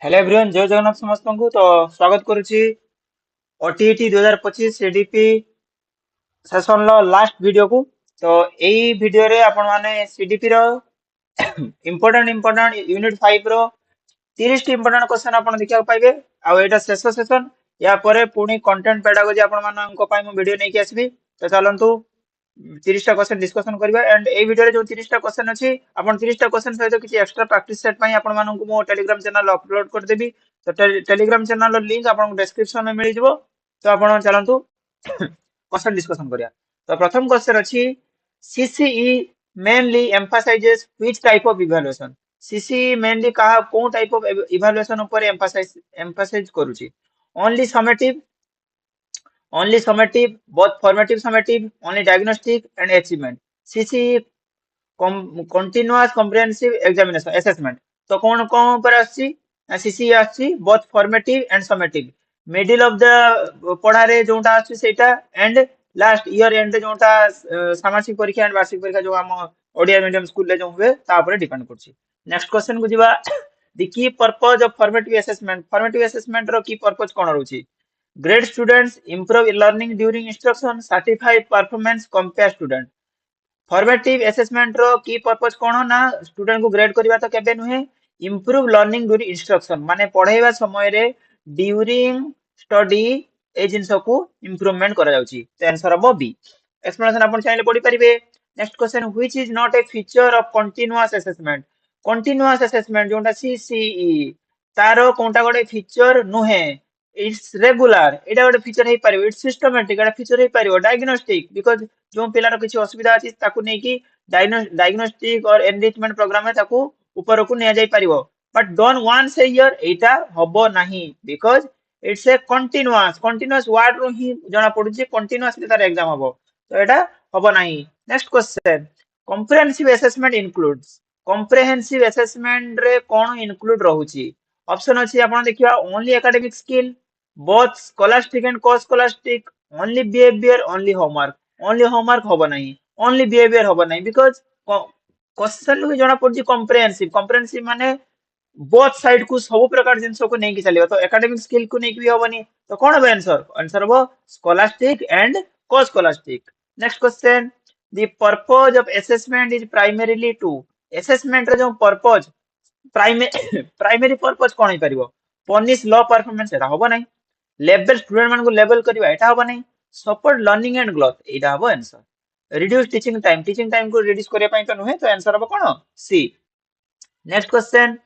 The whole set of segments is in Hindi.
हेलो एवरीवन, जय जगन्नाथ समस्त को तो स्वागत करुच्ची ओटीईटी 2025 सीडीपी सेशन लो लास्ट वीडियो को। तो यही वीडियो रे आपण माने सीडीपी रो इम्पोर्टेंट यूनिट 5 रो 30 टी इम्पोर्टेंट क्वेश्चन आपण देखिया पाइबे। आ एटा शेष सेशन या परे पुणी कंटेंट पेडागोजी आपण मानन को पाई मु वीडियो नै कि आसीबी। तो चलंतु 30 टा क्वेश्चन डिस्कशन करबा एंड ए वीडियो रे जो 30 टा क्वेश्चन अछि आपण 30 टा क्वेश्चन सहित किछि एक्स्ट्रा प्रैक्टिस सेट पई आपण मानन को मो टेलीग्राम चैनल अपलोड कर देबी। तो टेलीग्राम चैनल रो लिंक आपण डिस्क्रिप्शन में मिल जिवो। तो आपण चलंतु क्वेश्चन डिस्कशन करिया। तो प्रथम क्वेश्चन अछि CCE mainly emphasises which type of evaluation. CCE mainly कहा को टाइप ऑफ इवैल्यूएशन ऊपर एम्फसाइज करूची। Only summative, only summative, both formative summative, only diagnostic and achievement. CCE continuous comprehensive examination assessment. तो कौन पर आसी CCE आसी both formative and summative. Middle of the पढ़ा रे जोंटा आसी सेटा and last year end रे जोंटा सामाजिक परीक्षा एंड वार्षिक परीक्षा जो हम ओडिया मीडियम स्कूल ले जो हुए ता ऊपर डिपेंड करछि। नेक्स्ट क्वेश्चन को जिबा द की purpose of formative assessment. Formative assessment रो की पर्पस कोन रहउछि। Grade students improve learning during instruction, certify performance, compare student. Formative assessment रो की पर्पस कोन ना स्टूडेंट को ग्रेड करबा तो केबे नुहे इंप्रूव लर्निंग ड्यूरिंग इंस्ट्रक्शन माने पढाइबा समय रे ड्यूरिंग स्टडी ए जिंस को इंप्रूवमेंट करा जाउची। तो आंसर हो बी। एक्सप्लेनेशन अपन चाहिले पढी परिबे। Next question which is not a feature of continuous assessment. Continuous assessment जोंटा सीसीई तारो कोंटा गोटे फीचर नुहे। इट्स रेगुलर एटा गोटे फीचर हे पारिबो। इट्स सिस्टमैटिक एटा फीचर हे पारिबो। डायग्नोस्टिक बिकॉज़ जो पिलार किछि असुविधा अछि ताकू नै कि डायग्नोस्टिक और एनरिचमेंट प्रोग्राम में ताकू ऊपर को नै जाई पारिबो। But don't once a year एटा हबो नाही because it's a continuous word रो ही जणा पडुछि कंटीन्यूअसली तार एग्जाम हबो। तो एटा हबो नाही। Next question comprehensive assessment includes. Comprehensive assessment रे कोन इंक्लूड रहउछि। ऑप्शन अछि आपण देखिबा only academic skill, both scholastic and co-scholastic, only behavior, only homework. only homework होबो नहीं, only behavior होबो नहीं because क्वेश्चन भी जणा पड़छि कॉम्प्रिहेंसिव माने बोथ साइड को सब प्रकार जिंस को नहीं कि चलियो। तो एकेडमिक स्किल को नहीं कि भी होबनी। तो कोन हो आंसर। आंसर हो scholastic and co-scholastic. Next question the purpose of assessment is primarily to. Assessment रे जो पर्पस प्राइमरी पर्पस कोन हे परिबो। पनिश लो परफॉर्मेंस एटा होबो नहीं। लेवल स्टूडेंट मान को लेवल करबा एटा होबो नहीं। सपोर्ट लर्निंग एंड ग्रोथ एटा होबो आंसर। रिड्यूस टीचिंग टाइम को रिड्यूस करिया पई तो नुहे। तो आंसर होबो कोन C. Next question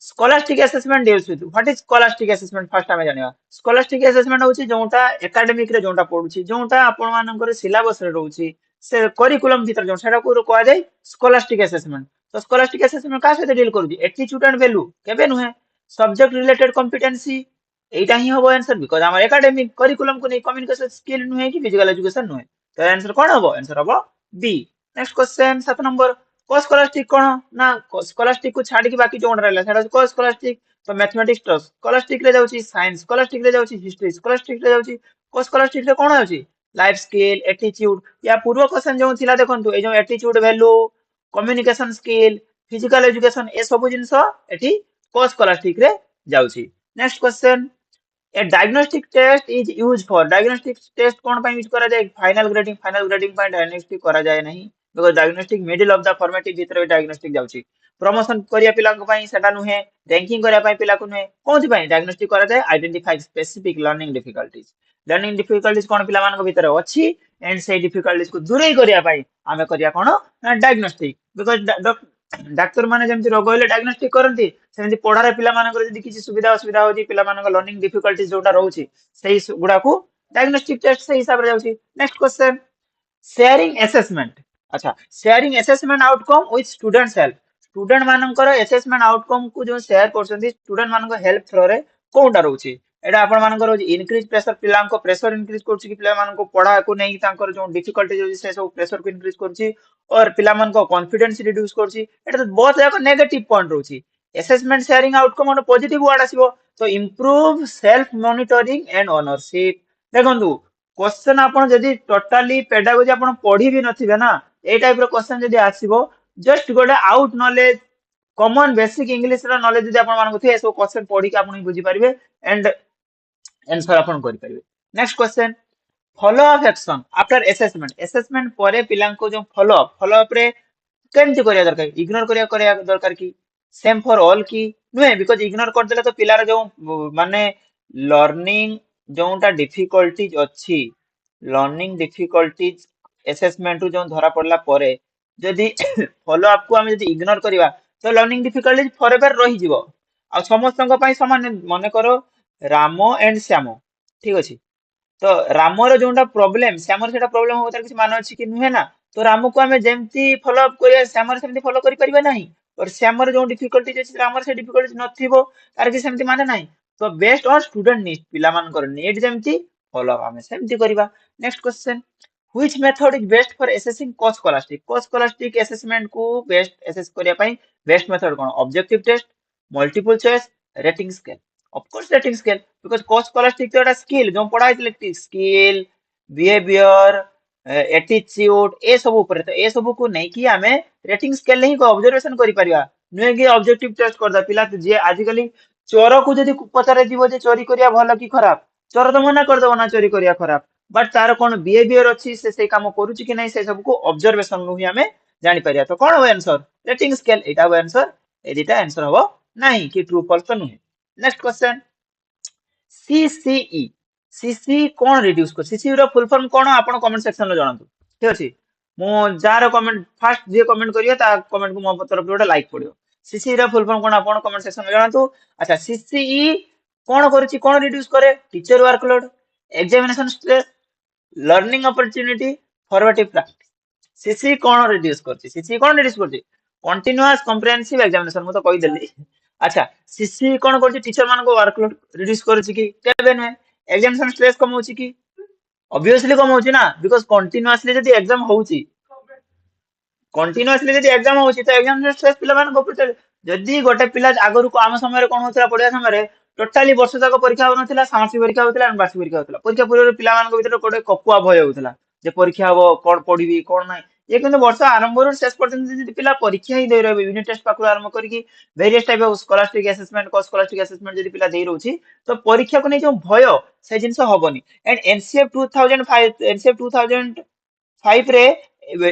scholastic assessment deals with what is scholastic assessment. First time जानिबा स्कॉलास्टिक असेसमेंट होछि जोंटा एकेडमिक रे जोंटा पढुछि जोंटा आपण मानकर सिलेबस रे रहउछि से करिकुलम भीतर जो सेटा को कहै जाय स्कॉलास्टिक असेसमेंट। तो स्कॉलास्टिक असेसमेंट का से डील करूछि एटीट्यूड एंड वैल्यू केबे नुहे। सब्जेक्ट रिलेटेड कॉम्पिटेंसी एटा ही होबो आंसर बिकॉज़ हमर एकेडमिक करिकुलम को नै कम्युनिकेशन स्किल नुहे कि फिजिकल एजुकेशन नुहे। तो आंसर कोन होबो। आंसर होबो बी। नेक्स्ट क्वेश्चन 7 नंबर को स्कॉलास्टिक कोन ना स्कॉलास्टिक को छाडी कि बाकी जोन रहला सेटा को स्कॉलास्टिक। तो मैथमेटिक्स तो स्कॉलास्टिक रे जाउची, साइंस स्कॉलास्टिक रे जाउची, हिस्ट्री स्कॉलास्टिक रे जाउची। को स्कॉलास्टिक रे कोन होउची लाइफ स्किल एटीट्यूड। या पूर्व क्वेश्चन जो थिला देखंतु ए जो attitude value communication skill physical education ए सब जिंस एठी को स्कॉलास्टिक रे जाउची। Next question a diagnostic test is use for. Diagnostic test कोन पय यूज करा जाय फाइनल ग्रेडिंग पय डायग्नोस्टिक करा जाय नहीं because diagnostic middle of the formative भीतर डायग्नोस्टिक जाउची। प्रमोशन करिया पिला को पय सेटा नुहे। रैंकिंग करिया पय पिला को नुहे। कोन पय डायग्नोस्टिक करा जाय identify specific learning difficulties. Learning difficulties कोन पिला मान को भीतर अछि एंड से डिफिकल्टीज को दूर करिया पय आमे करिया कोन डायग्नोस्टिक बिकॉज़ डाक्टर माने जेमति रोग होले डायग्नोस्टिक करंती सेमति पढारे पिला मानकर जदी किछि सुविधा असुविधा होजी पिला मानक लर्निंग डिफिकल्टीज जोटा रहउची सेही गुडा को डायग्नोस्टिक टेस्ट से हिसाब रे जाउची। Next question sharing assessment. अच्छा sharing assessment outcome with students help. Student मानकर असेसमेंट आउटकम को जो शेयर करछंती स्टूडेंट मानक हेल्प थ्रो रे कोनटा रहउची। एटा आपण मानकर इनक्रीज प्रेशर पिला को प्रेशर इनक्रीज करछि कि पिला मानको पढा को नै तांकर जो डिफिकल्टी जो से सब प्रेशर को इनक्रीज करछि और पिला मानको कॉन्फिडेंस रिड्यूस करछि। एटा तो बहुत एक नेगेटिव पॉइंट रहउची। असेसमेंट शेयरिंग आउटकम और पॉजिटिव वर्ड आसीबो। तो improve self monitoring and ownership. देखंतु क्वेश्चन आपण जदी टोटली पेडागोजी आपण पढी भी नथिबे ना ए टाइप रो क्वेश्चन जदी आसीबो जस्ट गोटे out knowledge common basic English रो नॉलेज जदि आपण मानको थे सो क्वेश्चन पढ़ी के आपण बुझी पारिबे एंड आंसर आपण करि पारिबे। Next question, follow up action after assessment. Assessment परे पिलांको जो फॉलो अप रे केमती करिया दरकार, इग्नोर करिया दरकार की सेम फॉर ऑल की नुहे, बिकॉज इग्नोर कर देला तो पिलार जो माने लर्निंग जोटा डिफिकल्टीज अच्छी, लर्निंग डिफिकल्टीज असेसमेंट जो धरा पड़ला परे जदि फॉलो अप को हम जदि इग्नोर करिवा तो लर्निंग डिफिकल्टीज फॉरएवर रही जीवो। आ समस्तन पई समान मन करो रामो एंड श्यामो, ठीक अछि। तो रामर जोटा प्रोब्लेम श्यामर सेटा प्रोब्लेम हो तार किसी मान अछि कि नुहे ना, तो रामू को हमें जेमती फॉलो अप करिया श्यामर सेमती फॉलो करि परिबा नाही, और श्यामर जो डिफिकल्टी अछि रामर से डिफिकल्टी नथिबो तार कि सेमती माने नाही। तो बेस्ड ऑन स्टूडेंट नीड, पिला मानकर नीड जेमती फॉलो अप हमें सेमती करिबा। Next question, which method is best for assessing co-scholastic. Co-scholastic assessment को बेस्ट असेस करिया पई बेस्ट मेथड कोन, objective test, multiple choice, rating scale. Of course rating scale, because co-scholastic तो एटा स्किल जो पढ़ा है स्किल, बिहेवियर, एटीट्यूड ए सब ऊपर, तो ए सब को नहीं कि हमें रेटिंग स्केल नहीं को ऑब्जर्वेशन करि परिबा नुहे कि ऑब्जेक्टिव टेस्ट करदा। पिला जे आजिकली चोर को जदि पचारे जीवो जे चोरी करिया भलो कि खराब, चोर तो मना कर दबो ना चोरी करिया खराब, बट तार कोन बिहेवियर अछि से काम करूची कि नहीं से सब को ऑब्जर्वेशन नु ही हमें जानि परिया। तो कोन हो आंसर, रेटिंग स्केल, एटा हो आंसर, ए दिटा आंसर हो नहीं कि ट्रू फॉल्स तो नुहे। नेक्स्ट क्वेश्चन, सीसीई, सीसी कोन रिड्यूस कर, सीसी रो फुल फॉर्म कोन आपण कमेंट सेक्शन में जणातु, ठीक अछि। मो जार कमेंट फर्स्ट जे कमेंट करियो ता कमेंट को मो तरफ गोटे लाइक पड़ियो। सीसी रो फुल फॉर्म कोन आपण कमेंट सेक्शन में जणातु। अच्छा, सीसीई कोन करूची, कोन रिड्यूस करे, teacher workload, examination stress, learning opportunity, formative practice. CC कोन रिड्यूस करची, सीसी कोन रिड्यूस करची, कंटीन्यूअस कॉम्प्रिहेंसिव एग्जामिनेशन मु तो कहि देली। अच्छा, सीसी कोन करची, टीचर मान को वर्कलोड रिड्यूस करची कि केबे नै, एग्जामिनेशन स्ट्रेस कम होची कि, ऑब्वियसली कम होची ना, बिकॉज़ कंटीन्यूअसली जदी एग्जाम होची, कंटीन्यूअसली जदी एग्जाम होची तो एग्जाम स्ट्रेस पिला मान को पड़ते। जदी गोटे पिला आगरु को आम समय रे कोन होतला पढ़िया समय रे टोटली वर्ष जाक परीक्षा होनथिला, सामासिक परीक्षा होतला एंड वार्षिक परीक्षा होतला। परीक्षा पूर्व पिला मान को भीतर कोडे ककुआ भय होतला जे परीक्षा हो कोन पढिबी कोन नै। ये किंतु वर्ष आरंभ रो शेष पर्यंत जदी पिला परीक्षा ही दे रहबे, यूनिट टेस्ट पाखु आरंभ करिकि various type of scholastic assessment को स्कॉलास्टिक असेसमेंट जदी पिला दे रहउची तो परीक्षा को नै जो भय से जिंस हबनी। एंड एनसीएफ 2005, एनसीएफ 2005 रे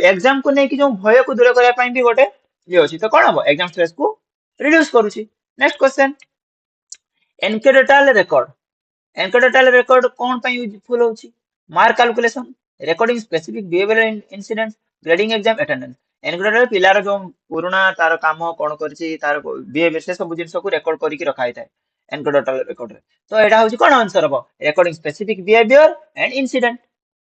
एग्जाम को नै कि जो भय को दूर करया पई भी गोटे ये अछि, तो कोन हबो एग्जाम स्ट्रेस को रिड्यूस करूची। Next question, anecdotal record, anecdotal record कौन ପାଇଁ यूजफुल होची, mark calculation, recording specific behavioural incidents, grading exam attendance. Anecdotal पिलार जो पुराना तार काम कोन करची तार बिहेवियर से सब जिंस को रिकॉर्ड करी की रखा हिता एनकेडोटल रिकॉर्ड रे। तो एटा होची कोन आंसर हबो, recording specific behaviour and incident.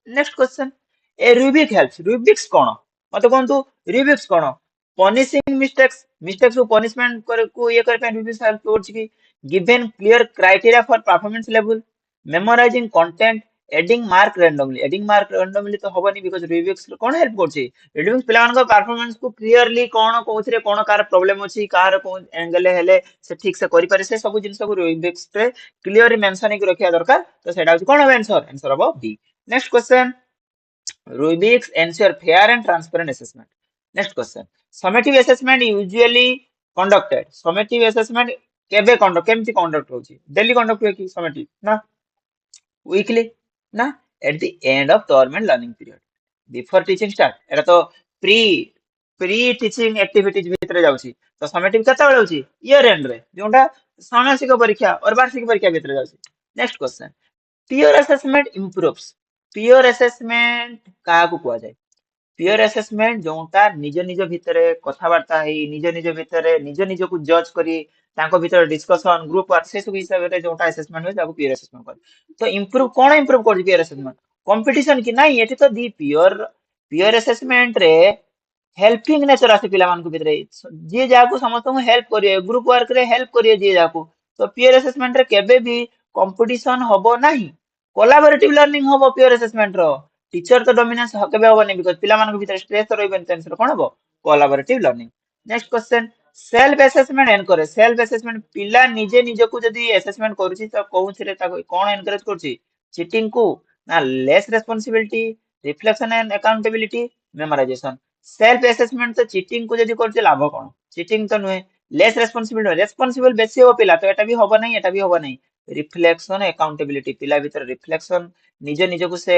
Next question, a rubric helps, rubrics कोन मते कोंतु, रूबिक्स कोन, पनिशिंग मिस्टेक्स, मिस्टेक्स को पनिशमेंट कर को ये कर पे रूबिक्स हेल्प करची की, given clear criteria for performance level, memorizing content, adding mark randomly, adding mark randomly तो होबनी बिकॉज़ रिव्यूज कोन हेल्प करछि, रिव्यूज पिला मान को परफॉर्मेंस को क्लियरली कोन कोथरे कोन कार प्रॉब्लम अछि, कार कोन एंगल हेले से ठीक से करि पारे से सब जिंस को रिव्यूज रे क्लियरली मेंशन के रखिया दरकार। तो सेटा होछि कोन आंसर, आंसर हबो B. Next question, Rubik's ensure fair and transparent assessment. Next question, summative assessment usually conducted, summative assessment केबे कंडक्ट केमती कंडक्ट होची, डेली कंडक्ट हुए कि समेटिव ना, वीकली ना, at the end of term and learning period, before teaching start, एटा तो प्री प्री टीचिंग एक्टिविटीज भीतर जाउची। तो समेटिव केता बेले होची, ईयर एंड रे जोंटा षाण्मासिक परीक्षा और वार्षिक परीक्षा भीतर जाउची। नेक्स्ट क्वेश्चन, पियर असेसमेंट इंप्रूव्स, पियर असेसमेंट का को कुआ जाय, पियर असेसमेंट जोंटा निज निज भितरे कथावार्ता है, निज निज भितरे निज निज को जज करी तांको भीतर डिस्कशन ग्रुप वर्क से सब हिसाब रे जोंटा असेसमेंट होय ताको पियर असेसमेंट कर। तो इंप्रूव कोन इंप्रूव कर पियर असेसमेंट, कंपटीशन की नहीं, एठी तो दी पियर पियर असेसमेंट रे हेल्पिंग नेचर आसे पिला मान को भितरे जे जाको समस्त को हेल्प करिए, ग्रुप वर्क रे हेल्प करिए जे जाको। तो पियर असेसमेंट रे केबे भी कंपटीशन होबो नहीं, कोलैबोरेटिव लर्निंग होबो पियर असेसमेंट रो। टीचर तो डोमिनेंस केबे होबो नहीं, बिकॉज़ पिला मान को भितर स्ट्रेस तो रहबे नहीं, आंसर कोन होबो collaborative learning. Next question, self assessment encourage, self assessment पिला निजे निजे को जदी असेसमेंट करूची तो कोउथिरे ताको कोन एनकरेज करची, चीटिंग को ना, less responsibility, reflection and accountability, memorisation. Self assessment तो चीटिंग को जदी करची लाभ कोन, चीटिंग तो नुहे, लेस रेस्पॉन्सिबिलिटी रेस्पॉन्सिबल बेसी हो पिला तो एटा भी होबो नहीं एटा भी होबो नहीं रिफ्लेक्शन अकाउंटेबिलिटी पिला भीतर रिफ्लेक्शन निज निज को से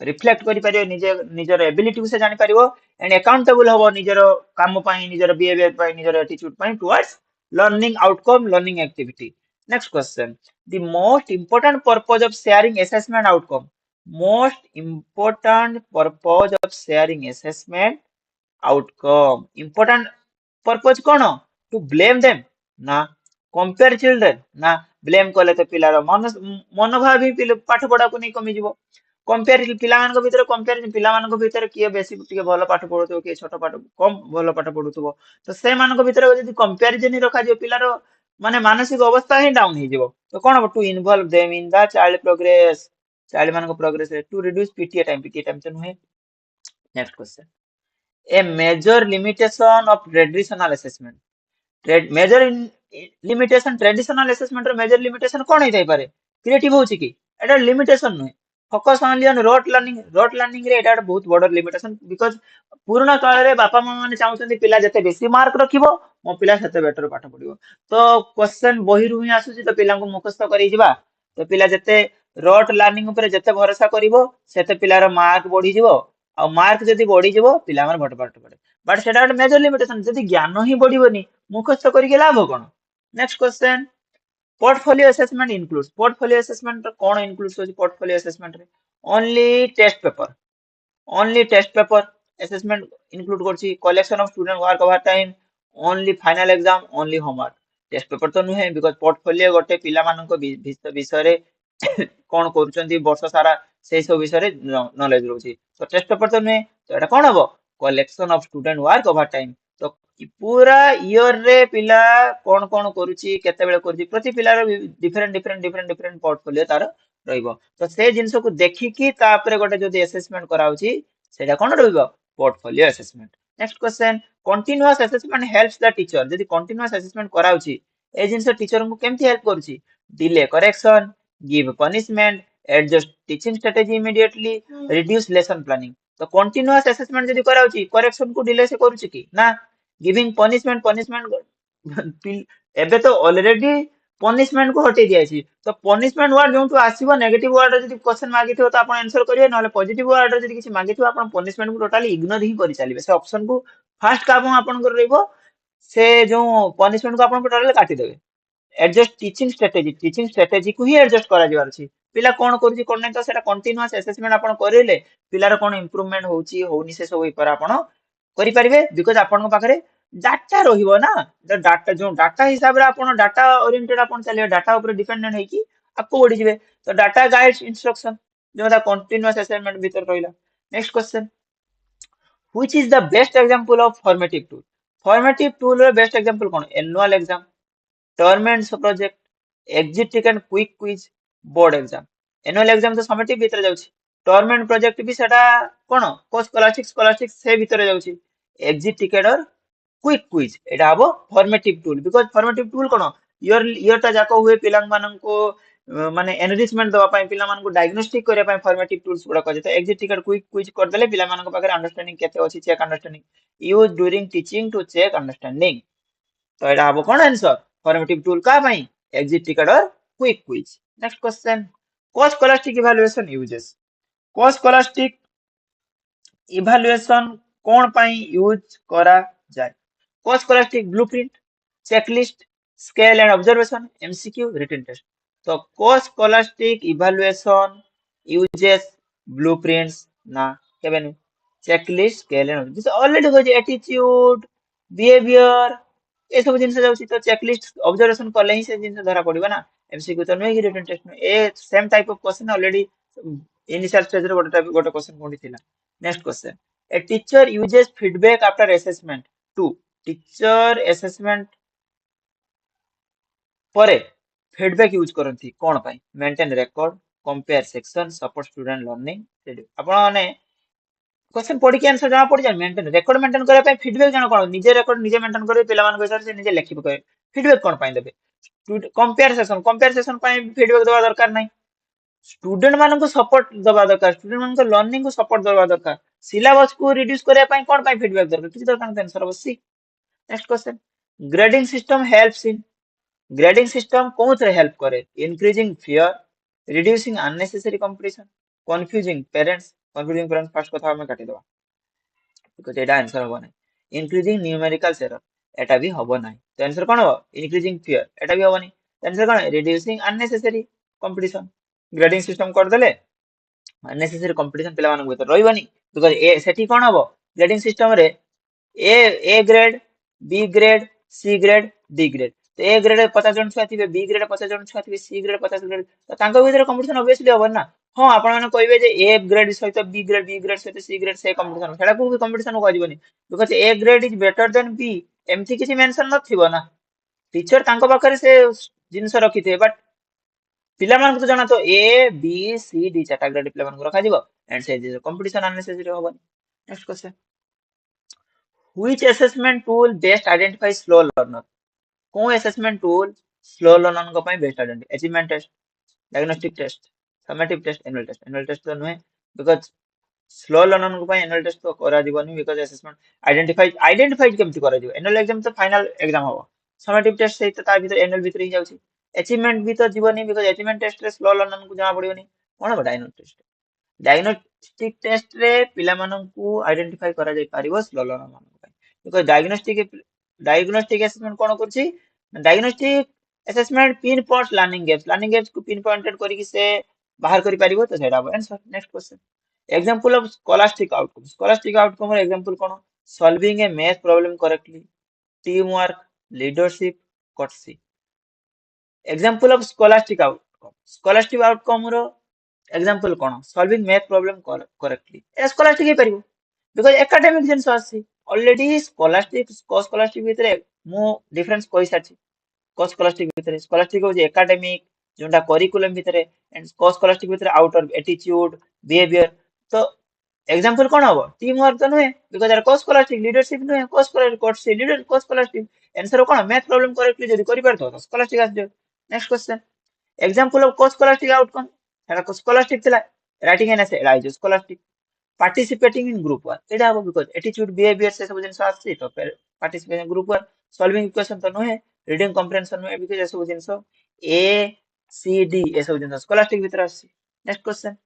रिफ्लेक्ट करि परियो निजे निजर एबिलिटी को से जानि परियो एंड अकाउंटेबल होबो निजर काम पई निजर बिहेवियर पई निजर एटीट्यूड पई towards learning outcome learning activity next question the most important purpose of sharing assessment outcome most important purpose of sharing assessment outcome important purpose कौन टू ब्लेम देम ना कंपेयर चिल्ड्रेन ना ब्लेम कले तो पिलार मन मनोभाव भी पाठ पढ़ा को नहीं कमी जीवो कंपेयर पिला मान भीतर कंपेयर पिला मान भीतर किए बेसी टिके भल पाठ पढुथो किए छोट पाठ कम भल पाठ पढुथो तो से मान भीतर जदी कंपैरिजन ही रखा जो पिलार माने मानसिक अवस्था ही डाउन ही जीवो तो कोन to involve them in the child progress child मान को progress to reduce PTA time तो नुहे next question a major limitation of traditional assessment major limitation traditional assessment रो मेजर लिमिटेशन कोन हे थाई पारे क्रिएटिव होची की एटा लिमिटेशन नुहे focus only on rote learning रे एटा बहुत बड़ लिमिटेशन बिकॉज़ पुराना काल रे बापा मामा माने चाहुचंदी पिला जते बेसी मार्क रखिबो मो पिला सेते बेटर पाठ पढिबो तो क्वेश्चन बही रु ही आसुची तो पिला को मुखस्थ करी जिबा तो पिला जते रोट लर्निंग ऊपर जते भरोसा करिवो सेते पिलार मार्क बढ़ी जिवो आ मार्क जदी बढ़ी जिवो पिला मन भट पाठ पढे बट सेटा मेजर लिमिटेशन जदी ज्ञान ही बढ़िबोनी मुखस्थ करके लाभ कौन next question portfolio assessment includes portfolio assessment कौन इंक्लूड्स होची पोर्टफोलियो असेसमेंट रे only test paper assessment include करची collection of student work over time only final exam only homework test paper तो नुहे बिकॉज़ पोर्टफोलियो गोटे पिला मानको विषय रे कोन करूचंती वर्ष सारा से सब विषय रे नॉलेज रहउची तो टेस्ट पेपर तो नुहे तो एटा कोन हबो collection of student work over time तो पूरा ईयर रे पिला कोन कोन करूची केते बेले करूची प्रति पिलार डिफरेंट पोर्टफोलियो तार रहइबो तो से जिंस को देखि की तापरे गोटे जदी असेसमेंट कराउची सेटा कोन रहइबो portfolio assessment next question continuous assessment helps the teacher जदी कंटीन्यूअस असेसमेंट कराउची ए जिंस टीचर को केमथि हेल्प करूची delay correction give punishment adjust teaching strategy immediately reduce lesson planning तो कंटीन्यूअस असेसमेंट जदी कराउची करेक्शन को डिले से करूची की ना गिविंग पनिशमेंट एबे तो ऑलरेडी पनिशमेंट को हटे दियाछि तो पनिशमेंट वर्ड जो तो आसीबो नेगेटिव वर्ड जदी क्वेश्चन मागिथियो तो आपण आंसर करिवे नले पॉजिटिव वर्ड जदी किछि मागिथियो आपण पनिशमेंट को टोटली इग्नोर ही करि चलिबे से ऑप्शन को फर्स्ट काम आपण कर रहइबो से जो पनिशमेंट को आपण को टोटली काटि देबे एडजस्ट टीचिंग स्ट्रेटजी को ही एडजस्ट करा जिवार छी पिला कोन करूची कोन नै तो सेटा कंटीन्यूअस असेसमेंट आपण करिले पिलार कोन इंप्रूवमेंट होउची होउनी से सब पर आपण करि परिबे बिकॉज़ आपण पाखरे डाटा रहिबो ना द डाटा जो डाटा हिसाब रे आपण डाटा ओरिएंटेड आपण चलिए डाटा ऊपर डिपेंडेंट है कि आपको बढ़ी जिवे तो डाटा गाइड्स इंस्ट्रक्शन जो दा कंटीन्यूअस असाइनमेंट भीतर रहिला next question which is the best example of formative tool रो बेस्ट एग्जांपल कोन annual exam term end project exit and quick quiz board exam annual exam तो समेटिव भीतर जाउची टर्म एंड प्रोजेक्ट भी सेटा कोन को स्कॉलरशिप से भीतर जाउची एग्जिट टिकेट और क्विक क्विज एटा हबो formative tool because formative tool cone year टा जाको हुए पिलांग मानन को माने एनरिचमेंट दवा पई पिला मान को डायग्नोस्टिक करे पई फॉर्मेटिव टूल्स गुडा कजे तो एग्जिट टिकेट क्विक क्विज कर देले पिला मान को पाखरे अंडरस्टैंडिंग केते अछि check understanding use during teaching to check understanding तो एटा हबो कोन आंसर फॉर्मेटिव टूल का पई एग्जिट टिकेट और quick quiz next question co scholastic evaluation uses co scholastic evaluation कोन पई यूज करा जाय co scholastic blueprint checklist scale and observation MCQ written test तो co scholastic evaluation uses blueprints ना केबेनु checklist scale and this already हो जे एटीट्यूड बिहेवियर ए सब जिंस जाउची तो चेकलिस्ट ऑब्जर्वेशन करले ही से जिंस धरा पड़िबा ना एमसीक्यू तो नै रिटन टेस्ट में ए same type of question already initial stage रे गोटे क्वेश्चन कोंडी थिला next question a teacher uses feedback after assessment to teacher assessment परे फीडबैक यूज करंती कोन पई maintain record compare section support student learning आपण माने क्वेश्चन पढ़ी के आंसर जमा पड़ जाय मेंटेन रिकॉर्ड मेंटेन करे पई फीडबैक जण कोन निजे रिकॉर्ड निजे मेंटेन करे पिला मान हिसाब से निजे लिखि पके फीडबैक कोन पई देबे कंपेयर सेक्शन पई फीडबैक देबा दरकार नै स्टूडेंट मान को सपोर्ट दबा दरकार स्टूडेंट मान को लर्निंग को सपोर्ट दबा दरकार सिलेबस को रिड्यूस करे पई कोन पई फीडबैक दरकार किछि दरकार आंसर बस C next question grading system helps in grading system कौन से हेल्प करे increasing fear reducing unnecessary competition confusing parents first কথা ଆମେ କାଟିଦେବା because এটা आंसर হবো না ইনক্রিজিং নিউমেরিক্যালস এরর এটা भी হবো না তো आंसर কোন হবে ইনক্রিজিং ফিয়ার এটা भी হবো না आंसर কোন reducing unnecessary competition grading system कर देले अननेसेसरी कंपटीशन पिला मानक भीतर रहइबनी बिकॉज़ ए सेठी कोन हबो ग्रेडिंग सिस्टम रे A grade B grade C grade D grade तो ए ग्रेड 50 जन छुआ थिबे बी ग्रेड 50 जन छुआ थिबे सी ग्रेड 50 ग्रेड तो तांको भीतर कंपटीशन ऑब्वियसली हबो ना हाँ आपण माने कहबे जे ए ग्रेड सहित बी ग्रेड सहित सी ग्रेड से कंपटीशन सेडा को भी कंपटीशन को आजीबनी because a grade is better than B एमथि किछि मेंशन नथिबो ना टीचर तांको पाखरे से जिंस रखिथे बट पिला मान तो जाना तो ए बी सी डी चार्टा ग्रेड पिला मान रखा जीवो एंड से कंपटीशन अननेसेसरी होबनी next question which assessment tool best identify slow learner को असेसमेंट टूल स्लो लर्नर को पई best identify achievement test diagnostic test summative test annual test तो नुहे बिकॉज़ स्लो लर्नर को पई एनुअल टेस्ट तो करा जीवनी बिकॉज़ असेसमेंट आइडेंटिफाई केमति करा जीवो एनुअल एग्जाम तो फाइनल एग्जाम हो समेटिव टेस्ट सहित ता भीतर एनुअल भीतर ही जाउची अचीवमेंट भी तो जीवनी बिकॉज़ अचीवमेंट टेस्ट रे स्लो लर्नर को जाना पड़ियोनी कोन हो डायग्नोस्टिक टेस्ट डायग्नोस्टिक टेस्ट रे पिला मानन को आइडेंटिफाई करा जाय पारिबो स्लो लर्नर मान को बिकॉज़ डायग्नोस्टिक असेसमेंट कोन करछि diagnostic assessment pin point learning gaps को पिन पॉइंटेड करी से बाहर करी पारिबो तो सेटा answer next question example of scholastic outcome रे एग्जांपल कोन solving a math problem correctly team work leadership courtesy example of scholastic outcome रो एग्जांपल कोन सॉल्विंग मैथ प्रॉब्लम करेक्टली ए स्कोलास्टिक हे परिबो बिकॉज़ एकेडमिक जेंस आसी ऑलरेडी स्कोलास्टिक भितरे मु डिफरेंस कहि साची स्कोलास्टिक भितरे स्कोलास्टिक हो जे एकेडमिक जोंडा करिकुलम भितरे एंड स्कोलास्टिक भितरे आउटर एटीट्यूड बिहेवियर तो एग्जांपल कोन हबो टीम वर्क तो नुहे बिकॉज़ यार स्कोलास्टिक लीडरशिप नुहे स्कोलास्टिक कोर्स से लीडर स्कोलास्टिक आंसर कोन मैथ प्रॉब्लम करेक्टली जदी करि परतो तो स्कोलास्टिक आस दियो next question example of scholastic outcome हेला स्कोलास्टिक थिला राइटिंग एन एसे एला scholastic participating in group work एटा हबो बिकॉज़ एटीट्यूड बिहेवियर से सब जिंस आसी तो participation group work solving equation तो नुहे रीडिंग कंप्रेहेंशन नुहे बिकॉज़ ए सब जिंस ए सी डी ए सब जिंस स्कोलास्टिक भीतर आसी next question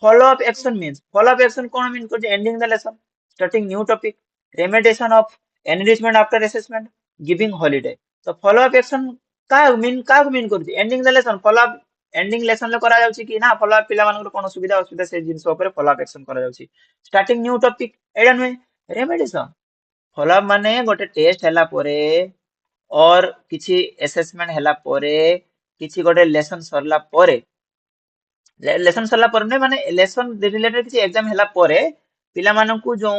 follow up action means follow up action कौन मीन करजे ending the lesson starting new topic remediation of enrichment after assessment giving holiday तो follow up action का मीन करजे ending the lesson follow up ending lesson ले करा जाउची कि ना follow up पिला मानकर कोन असुविधा से जिंस ऊपर follow up action करा जाउची starting new topic एडा नुहे remediation follow up माने गोटे टेस्ट हैला परे और किछि असेसमेंट हैला परे किछि गोटे लेसन सरला परे लेसन सरला पर ने माने लेसन रिलेटेड किसी एग्जाम हैला परे पिला माननकु जो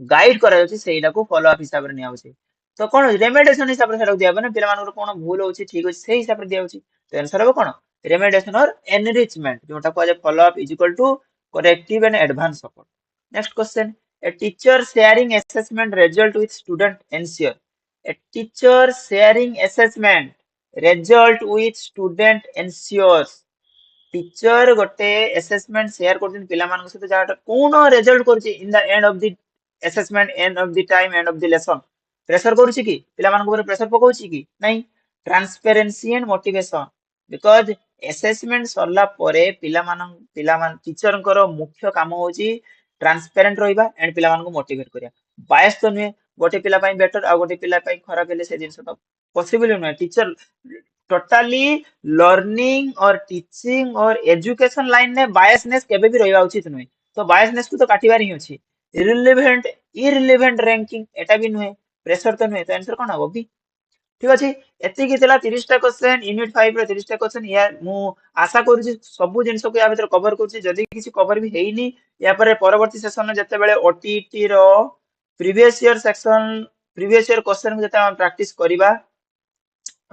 गाइड करा जाउची सेइडा को फॉलो अप हिसाब रे नियाउची तो कोन रेमेडिएशन हिसाब रे सेडा दिया बने पिला मानकर कोन भूल होची ठीक होची सेही हिसाब रे दियाउची तो आंसर हो कोन रेमेडिएशन और एनरिचमेंट जोटा को जे follow up is equal to corrective and advance support next question a teacher sharing assessment result with student ensure a teacher sharing assessment result with student ensures teacher गोटे असेसमेंट शेयर करथिन पिला मान सहित जाटा कोन रिजल्ट करछि in the end of the assessment end of the time end of the lesson pressure करछि कि पिला मान ऊपर प्रेशर पकोछि कि नहीं transparency and motivation because assessment सरला परे पिला मान टीचर कर मुख्य काम होछि ट्रांसपेरेंट रहिबा एंड पिला मान को मोटिवेट करिया बायस तो नुहे गोटे पिला पई बेटर आ गोटे पिला पई खराब हेले से जिंस तो पॉसिबल नुहे टीचर टोटली लर्निंग और टीचिंग और एजुकेशन लाइन ने बायसनेस केबे भी रहिबा उचित नुहे तो बायसनेस को तो काटिबार ही अछि इररिलेवेंट रैंकिंग एटा भी नुहे प्रेशर तो नुहे तो आंसर कोन हबो बी ठीक अछि एति कि तेला 30 टा क्वेश्चन यूनिट 5 रे 30 टा क्वेश्चन या मु आशा करू सब जिंस को या भीतर कवर करू जदी किसी कवर भी हेइनी या पर परवर्ती सेशन में जते बेले ओटीटी रो प्रीवियस ईयर क्वेश्चन को जते हम प्रैक्टिस करिबा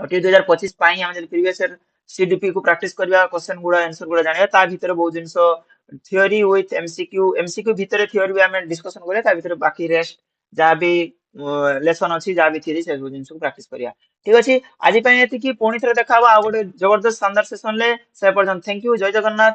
ओटी 2025 पाई हम प्रीवियस ईयर सीडीपी को प्रैक्टिस करबा क्वेश्चन गुडा आंसर गुडा जानिया ता भीतर बहुत जिंस थ्योरी विथ एमसीक्यू भीतर थ्योरी भी हम डिस्कशन करे ता भीतर बाकी रेस्ट जा भी लेसन अछि जा भी थ्योरी से जिंस को प्रैक्टिस करिया ठीक अछि आज पई एति कि पुणी थरे देखाबा आ गोटे जबरदस्त शानदार सेशन ले से पर्यंत थैंक यू जय जगन्नाथ।